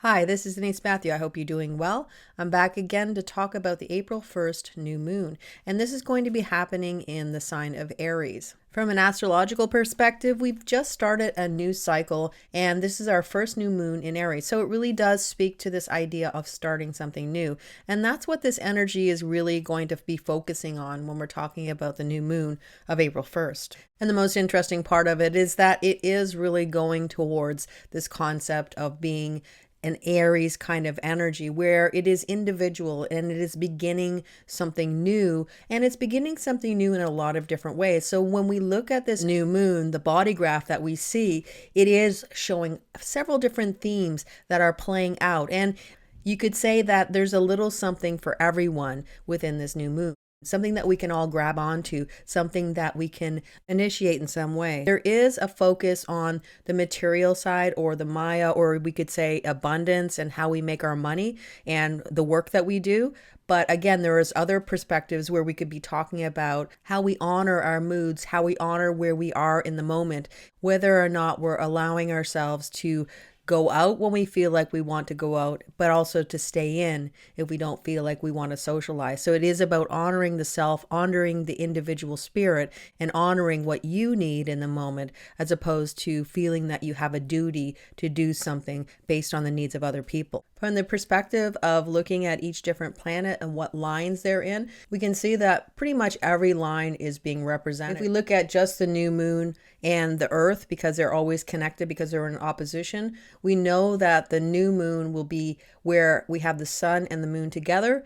Hi, this is Denise Matthew. I hope you're doing well. I'm back again to talk about the April 1st new moon, and this is going to be happening in the sign of Aries. From an astrological perspective, we've just started a new cycle, and this is our first new moon in Aries. So it really does speak to this idea of starting something new. And that's what this energy is really going to be focusing on when we're talking about the new moon of April 1st. And the most interesting part of it is that it is really going towards this concept of being an Aries kind of energy where it is individual and it is beginning something new, and it's beginning something new in a lot of different ways. So when we look at this new moon, the body graph that we see, it is showing several different themes that are playing out. And you could say that there's a little something for everyone within this new moon. Something that we can all grab onto, something that we can initiate in some way. There is a focus on the material side, or the Maya, or we could say abundance, and how we make our money and the work that we do. But again, there is other perspectives where we could be talking about how we honor our moods, how we honor where we are in the moment, whether or not we're allowing ourselves to go out when we feel like we want to go out, but also to stay in if we don't feel like we want to socialize. So it is about honoring the self, honoring the individual spirit, and honoring what you need in the moment, as opposed to feeling that you have a duty to do something based on the needs of other people. From the perspective of looking at each different planet and what lines they're in, we can see that pretty much every line is being represented. If we look at just the new moon and the earth, because they're always connected because they're in opposition, we know that the new moon will be where we have the sun and the moon together,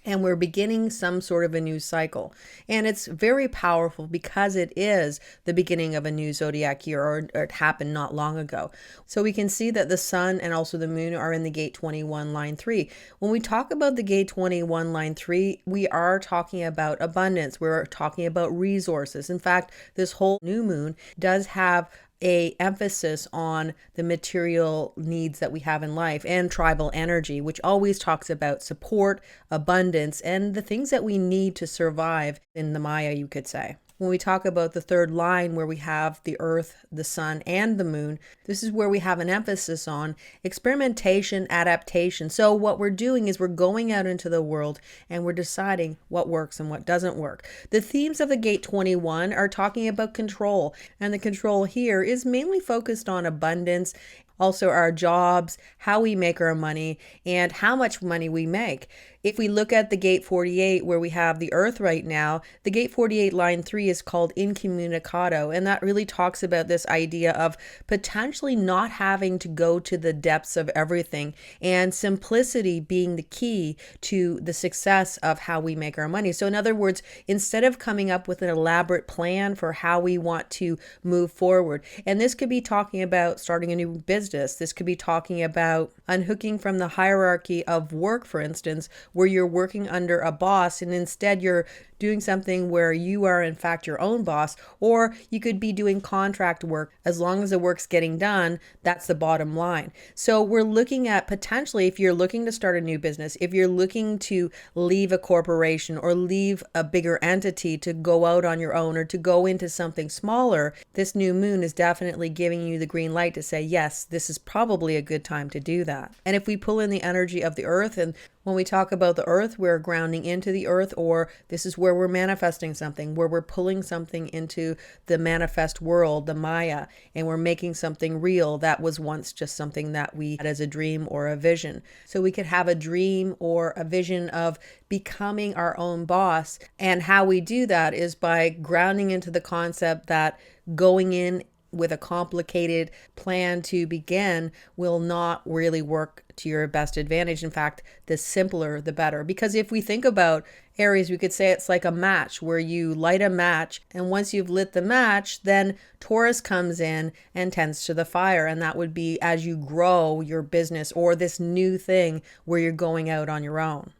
and we're beginning some sort of a new cycle. And it's very powerful because it is the beginning of a new zodiac year, or it happened not long ago. So we can see that the sun and also the moon are in the gate 21, line 3. When we talk about the gate 21, line 3, we are talking about abundance. We're talking about resources. In fact, this whole new moon does have a emphasis on the material needs that we have in life, and tribal energy, which always talks about support, abundance, and the things that we need to survive in the Maya, you could say. When we talk about the third line, where we have the earth, the sun, and the moon, this is where we have an emphasis on experimentation, adaptation. So what we're doing is we're going out into the world and we're deciding what works and what doesn't work. The themes of the gate 21 are talking about control, and the control here is mainly focused on abundance, also our jobs, how we make our money, and how much money we make. If we look at the gate 48, where we have the earth right now, the gate 48 line 3 is called incommunicado, and that really talks about this idea of potentially not having to go to the depths of everything, and simplicity being the key to the success of how we make our money. So in other words, instead of coming up with an elaborate plan for how we want to move forward, and this could be talking about starting a new business, this could be talking about unhooking from the hierarchy of work, for instance, where you're working under a boss and instead you're doing something where you are in fact your own boss, or you could be doing contract work. As long as the work's getting done, that's the bottom line. So we're looking at potentially, if you're looking to start a new business, if you're looking to leave a corporation or leave a bigger entity to go out on your own, or to go into something smaller, this new moon is definitely giving you the green light to say, yes, this is probably a good time to do that. And if we pull in the energy of the earth, and when we talk about the earth, we're grounding into the earth, or this is where we're manifesting something, where we're pulling something into the manifest world, the Maya, and we're making something real that was once just something that we had as a dream or a vision. So we could have a dream or a vision of becoming our own boss. And how we do that is by grounding into the concept that going in with a complicated plan to begin will not really work to your best advantage. In fact, the simpler, the better. Because if we think about Aries, we could say it's like a match, where you light a match, and once you've lit the match, then Taurus comes in and tends to the fire. And that would be as you grow your business or this new thing where you're going out on your own.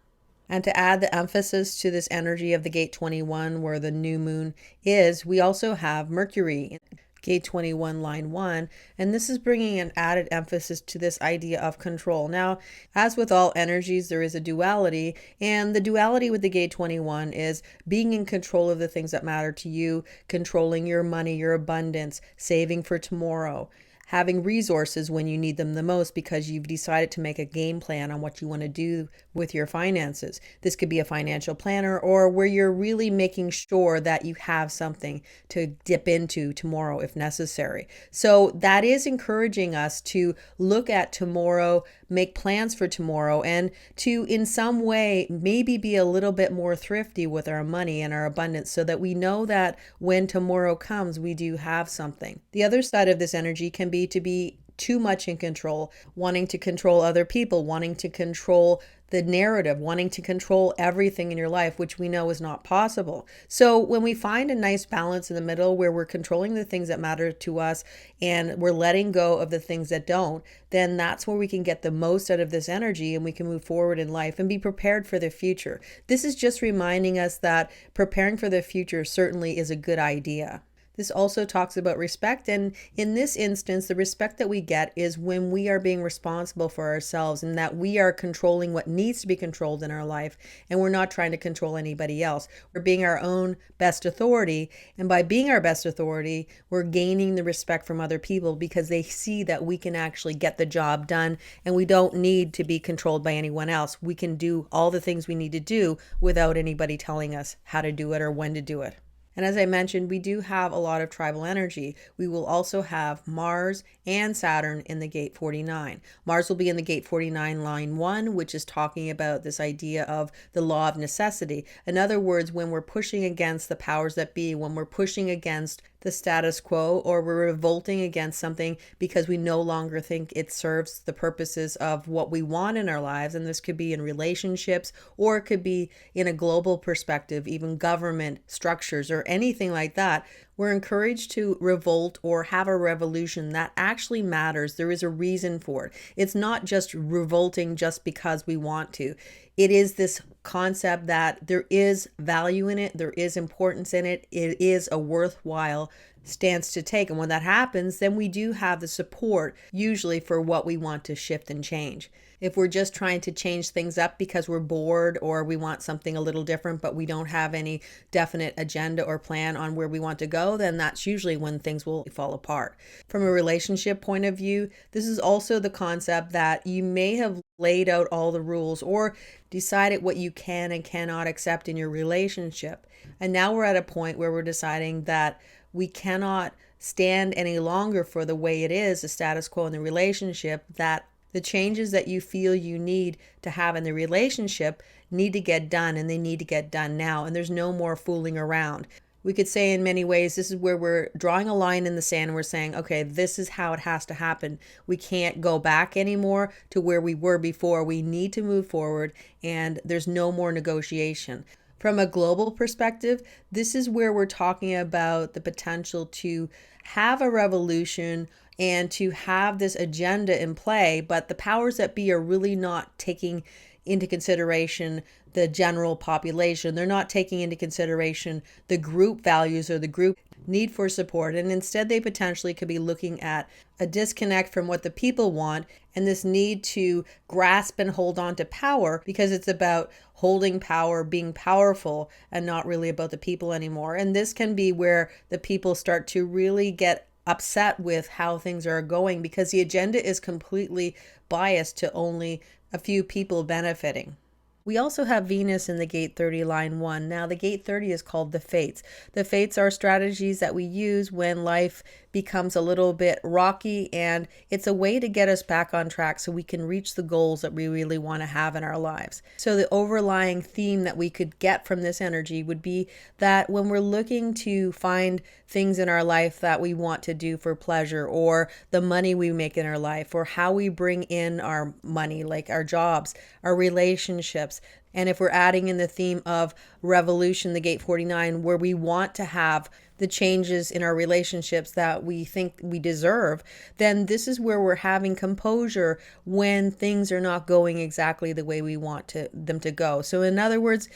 And to add the emphasis to this energy of the gate 21, where the new moon is, we also have Mercury, gate 21, line 1, and this is bringing an added emphasis to this idea of control. Now, as with all energies, there is a duality, and the duality with the gate 21 is being in control of the things that matter to you, controlling your money, your abundance, saving for tomorrow, having resources when you need them the most because you've decided to make a game plan on what you want to do with your finances. This could be a financial planner, or where you're really making sure that you have something to dip into tomorrow if necessary. So that is encouraging us to look at tomorrow, make plans for tomorrow, and to in some way maybe be a little bit more thrifty with our money and our abundance, so that we know that when tomorrow comes, we do have something. The other side of this energy can be to be too much in control, wanting to control other people, wanting to control the narrative, wanting to control everything in your life, which we know is not possible. So when we find a nice balance in the middle where we're controlling the things that matter to us and we're letting go of the things that don't, then that's where we can get the most out of this energy and we can move forward in life and be prepared for the future. This is just reminding us that preparing for the future certainly is a good idea. This also talks about respect, and in this instance, the respect that we get is when we are being responsible for ourselves and that we are controlling what needs to be controlled in our life, and we're not trying to control anybody else. We're being our own best authority, and by being our best authority, we're gaining the respect from other people because they see that we can actually get the job done and we don't need to be controlled by anyone else. We can do all the things we need to do without anybody telling us how to do it or when to do it. And as I mentioned, we do have a lot of tribal energy. We will also have Mars and Saturn in the gate 49. Mars will be in the gate 49 line 1, which is talking about this idea of the law of necessity. In other words, when we're pushing against the powers that be, when we're pushing against the status quo, or we're revolting against something because we no longer think it serves the purposes of what we want in our lives. And this could be in relationships, or it could be in a global perspective, even government structures or anything like that. We're encouraged to revolt or have a revolution that actually matters. There is a reason for it. It's not just revolting just because we want to. It is this concept that there is value in it, there is importance in it, it is a worthwhile stance to take. And when that happens, then we do have the support usually for what we want to shift and change. If we're just trying to change things up because we're bored or we want something a little different, but we don't have any definite agenda or plan on where we want to go, then that's usually when things will fall apart. From a relationship point of view, this is also the concept that you may have laid out all the rules or decided what you can and cannot accept in your relationship. And now we're at a point where we're deciding that we cannot stand any longer for the way it is, the status quo in the relationship, that the changes that you feel you need to have in the relationship need to get done, and they need to get done now, and there's no more fooling around. We could say in many ways, this is where we're drawing a line in the sand and we're saying, okay, this is how it has to happen. We can't go back anymore to where we were before. We need to move forward, and there's no more negotiation. From a global perspective, this is where we're talking about the potential to have a revolution and to have this agenda in play, but the powers that be are really not taking into consideration the general population. They're not taking into consideration the group values or the group need for support, and instead they potentially could be looking at a disconnect from what the people want and this need to grasp and hold on to power because it's about holding power, being powerful, and not really about the people anymore. And this can be where the people start to really get upset with how things are going because the agenda is completely biased to only a few people benefiting. We also have Venus in the gate 30 line 1. Now the gate 30 is called the fates. The fates are strategies that we use when life becomes a little bit rocky, and it's a way to get us back on track so we can reach the goals that we really want to have in our lives. So the overlying theme that we could get from this energy would be that when we're looking to find things in our life that we want to do for pleasure, or the money we make in our life, or how we bring in our money, like our jobs, our relationships, and if we're adding in the theme of revolution, the gate 49, where we want to have the changes in our relationships that we think we deserve, then this is where we're having composure when things are not going exactly the way we want them to go. So in other words,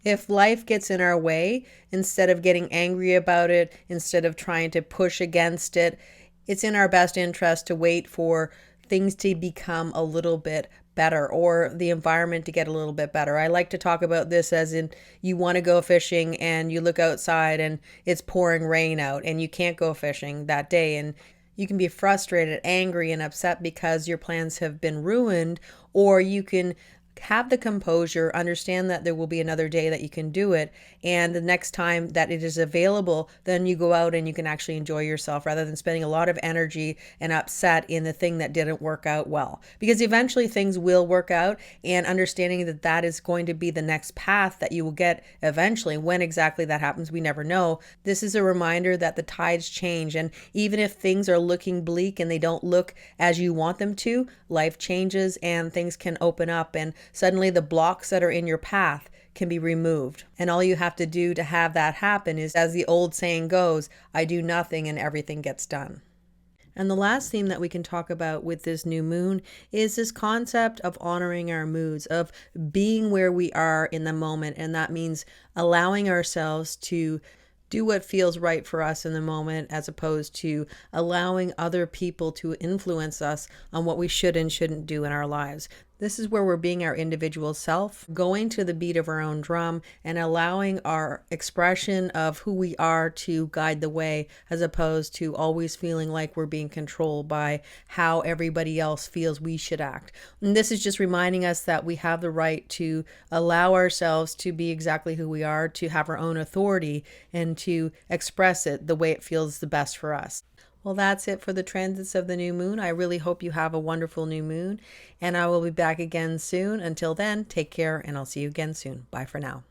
if life gets in our way, instead of getting angry about it, instead of trying to push against it, it's in our best interest to wait for things to become a little bit better, or the environment to get a little bit better. I like to talk about this as in you want to go fishing and you look outside and it's pouring rain out and you can't go fishing that day, and You can be frustrated, angry, and upset because your plans have been ruined, or you can have the composure, understand that there will be another day that you can do it, and the next time that it is available, then you go out and you can actually enjoy yourself rather than spending a lot of energy and upset in the thing that didn't work out well. Because eventually things will work out, and understanding that that is going to be the next path that you will get eventually. When exactly that happens, we never know. This is a reminder that the tides change, and even if things are looking bleak and they don't look as you want them to, life changes and things can open up, and suddenly the blocks that are in your path can be removed. And all you have to do to have that happen is, as the old saying goes, I do nothing and everything gets done. And the last theme that we can talk about with this new moon is this concept of honoring our moods, of being where we are in the moment. And that means allowing ourselves to do what feels right for us in the moment, as opposed to allowing other people to influence us on what we should and shouldn't do in our lives. This is where we're being our individual self, going to the beat of our own drum, and allowing our expression of who we are to guide the way, as opposed to always feeling like we're being controlled by how everybody else feels we should act. And this is just reminding us that we have the right to allow ourselves to be exactly who we are, to have our own authority, and to express it the way it feels the best for us. Well, that's it for the transits of the new moon. I really hope you have a wonderful new moon, and I will be back again soon. Until then, take care, and I'll see you again soon. Bye for now.